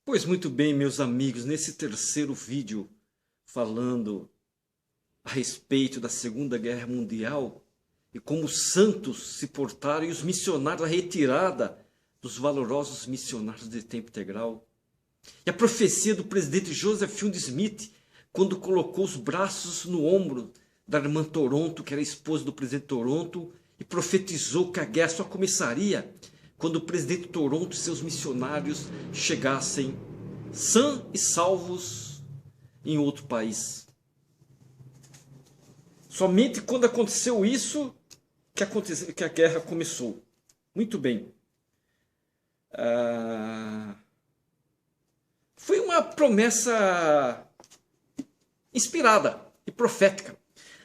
Pois muito bem, meus amigos, nesse terceiro vídeo falando a respeito da Segunda Guerra Mundial e como os santos se portaram e os missionários, a retirada dos valorosos missionários de tempo integral. E a profecia do presidente Joseph Fielding Smith, quando colocou os braços no ombro da irmã Toronto, que era esposa do presidente Toronto, e profetizou que a guerra só começaria quando o presidente Toronto e seus missionários chegassem sãos e salvos em outro país. Somente quando aconteceu isso que a guerra começou. Muito bem. Foi uma promessa inspirada e profética.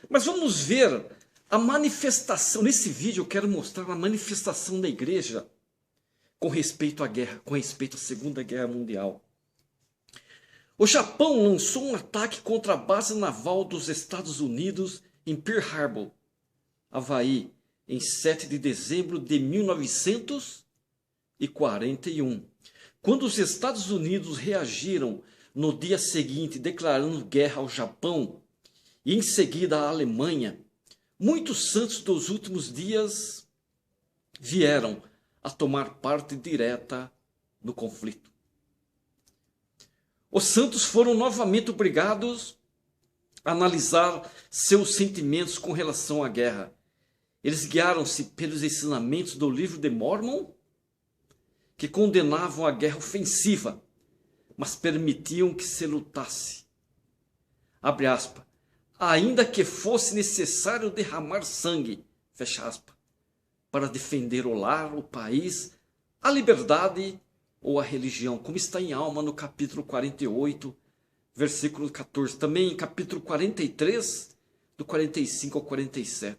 Mas vamos ver a manifestação. Nesse vídeo eu quero mostrar a manifestação da igreja com respeito à guerra, com respeito à Segunda Guerra Mundial. O Japão lançou um ataque contra a base naval dos Estados Unidos em Pearl Harbor, Havaí, em 7 de dezembro de 1941. Quando os Estados Unidos reagiram no dia seguinte, declarando guerra ao Japão e em seguida à Alemanha, muitos santos dos últimos dias vieram a tomar parte direta no conflito. Os santos foram novamente obrigados a analisar seus sentimentos com relação à guerra. Eles guiaram-se pelos ensinamentos do livro de Mormon, que condenavam a guerra ofensiva, mas permitiam que se lutasse. Abre aspas. Ainda que fosse necessário derramar sangue, fecha aspas, para defender o lar, o país, a liberdade ou a religião, como está em Alma no capítulo 48, versículo 14. Também em capítulo 43, do 45 ao 47.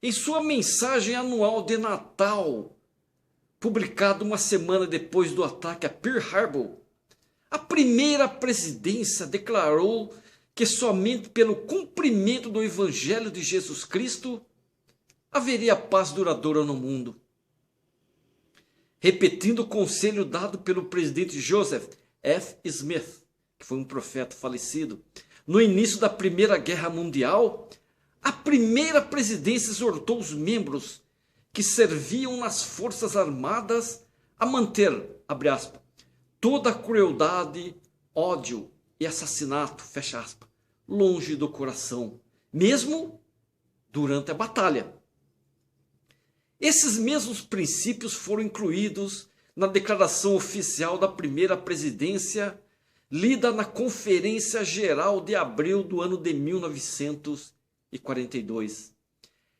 Em sua mensagem anual de Natal, publicada uma semana depois do ataque a Pearl Harbor, a primeira presidência declarou que somente pelo cumprimento do Evangelho de Jesus Cristo haveria paz duradoura no mundo. Repetindo o conselho dado pelo presidente Joseph F. Smith, que foi um profeta falecido, no início da Primeira Guerra Mundial, a primeira presidência exortou os membros que serviam nas Forças Armadas a manter, abre aspas, toda a crueldade, ódio e assassinato, fecha aspas, longe do coração, mesmo durante a batalha. Esses mesmos princípios foram incluídos na declaração oficial da primeira presidência, lida na Conferência Geral de abril do ano de 1942.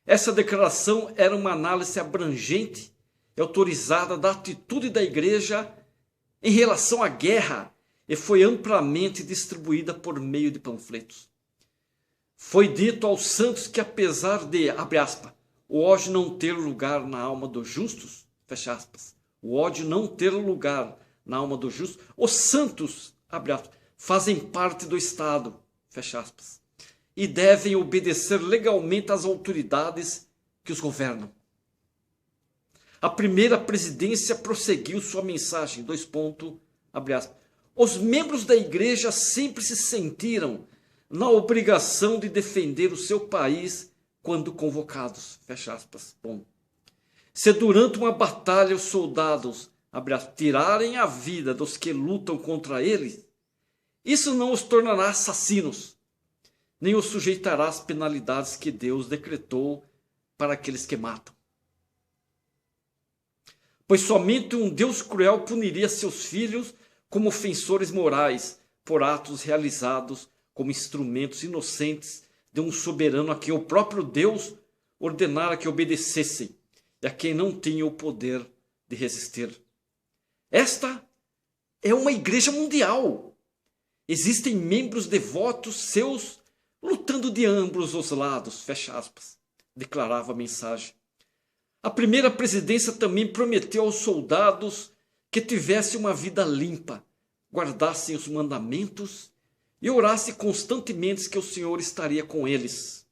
Essa declaração era uma análise abrangente e autorizada da atitude da igreja em relação à guerra e foi amplamente distribuída por meio de panfletos. Foi dito aos santos que apesar de, abre aspas, o ódio não ter lugar na alma dos justos, fecha aspas, o ódio não ter lugar na alma dos justos, os santos, abre aspas, fazem parte do Estado, fecha aspas, e devem obedecer legalmente às autoridades que os governam. A primeira presidência prosseguiu sua mensagem, abre aspas, os membros da igreja sempre se sentiram na obrigação de defender o seu país quando convocados, fecha aspas. Bom, se durante uma batalha os soldados, abre aspas, tirarem a vida dos que lutam contra eles, isso não os tornará assassinos, nem os sujeitará às penalidades que Deus decretou para aqueles que matam. Pois somente um Deus cruel puniria seus filhos como ofensores morais por atos realizados como instrumentos inocentes de um soberano a quem o próprio Deus ordenara que obedecessem e a quem não tinha o poder de resistir. Esta é uma igreja mundial. Existem membros devotos seus lutando de ambos os lados, fecha aspas, declarava a mensagem. A primeira presidência também prometeu aos soldados que tivessem uma vida limpa, guardassem os mandamentos e orassem constantemente que o Senhor estaria com eles.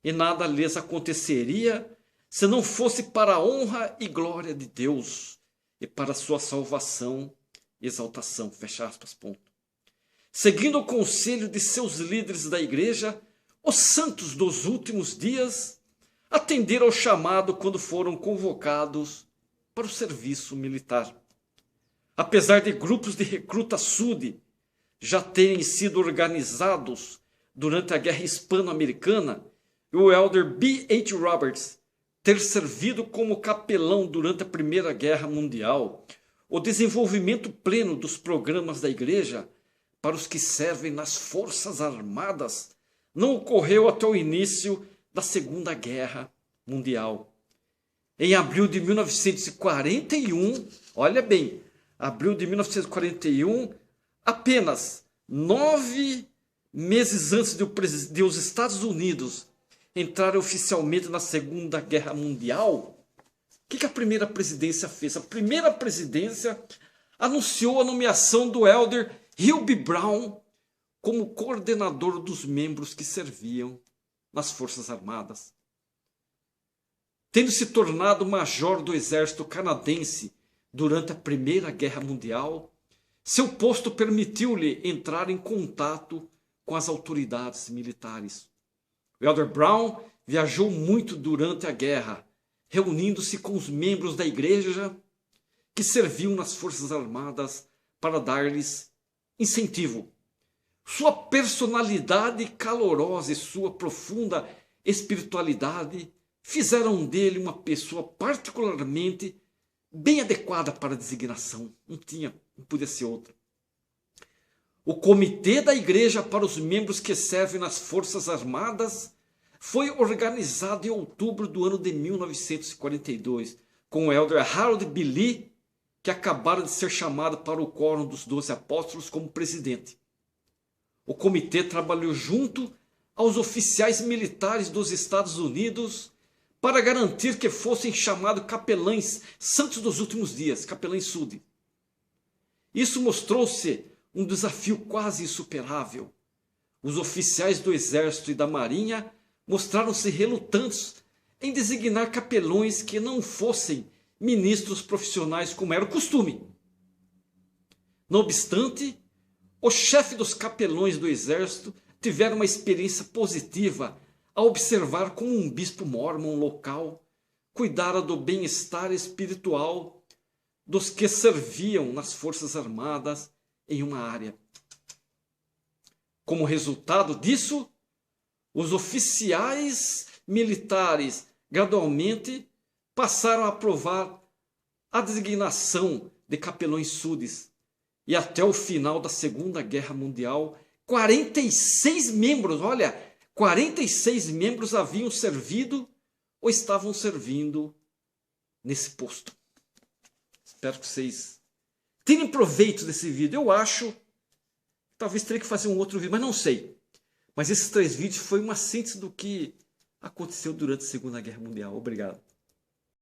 E nada lhes aconteceria se não fosse para a honra e glória de Deus e para a sua salvação exaltação, fecha aspas, ponto. Seguindo o conselho de seus líderes da igreja, os santos dos últimos dias atenderam ao chamado quando foram convocados para o serviço militar. Apesar de grupos de recruta Sud já terem sido organizados durante a Guerra Hispano-Americana, e o elder B.H. Roberts ter servido como capelão durante a Primeira Guerra Mundial, o desenvolvimento pleno dos programas da igreja para os que servem nas Forças Armadas não ocorreu até o início da Segunda Guerra Mundial. Em abril de 1941, olha bem, abril de 1941, apenas 9 meses antes de os Estados Unidos entrarem oficialmente na Segunda Guerra Mundial, o que a primeira presidência fez? A primeira presidência anunciou a nomeação do elder Hugh B. Brown como coordenador dos membros que serviam nas Forças Armadas. Tendo se tornado major do exército canadense durante a Primeira Guerra Mundial, seu posto permitiu-lhe entrar em contato com as autoridades militares. O elder Brown viajou muito durante a guerra, reunindo-se com os membros da igreja que serviam nas Forças Armadas para dar-lhes incentivo. Sua personalidade calorosa e sua profunda espiritualidade fizeram dele uma pessoa particularmente bem adequada para a designação. Não podia ser outra. O comitê da igreja para os membros que servem nas Forças Armadas foi organizado em outubro do ano de 1942, com o elder Harold B. Lee, que acabara de ser chamado para o quórum dos 12 apóstolos como presidente. O comitê trabalhou junto aos oficiais militares dos Estados Unidos para garantir que fossem chamados capelães santos dos últimos dias, capelães Sud. Isso mostrou-se um desafio quase insuperável. Os oficiais do Exército e da Marinha mostraram-se relutantes em designar capelões que não fossem ministros profissionais, como era o costume. Não obstante, o chefe dos capelões do Exército tiveram uma experiência positiva ao observar como um bispo mórmon local cuidara do bem-estar espiritual dos que serviam nas Forças Armadas em uma área. Como resultado disso, os oficiais militares gradualmente passaram a aprovar a designação de capelões Sudes. E até o final da Segunda Guerra Mundial, 46 membros, olha, 46 membros haviam servido ou estavam servindo nesse posto. Espero que vocês tirem proveito desse vídeo. Eu acho, talvez teria que fazer um outro vídeo, mas não sei. Mas esses 3 vídeos foi uma síntese do que aconteceu durante a Segunda Guerra Mundial. Obrigado.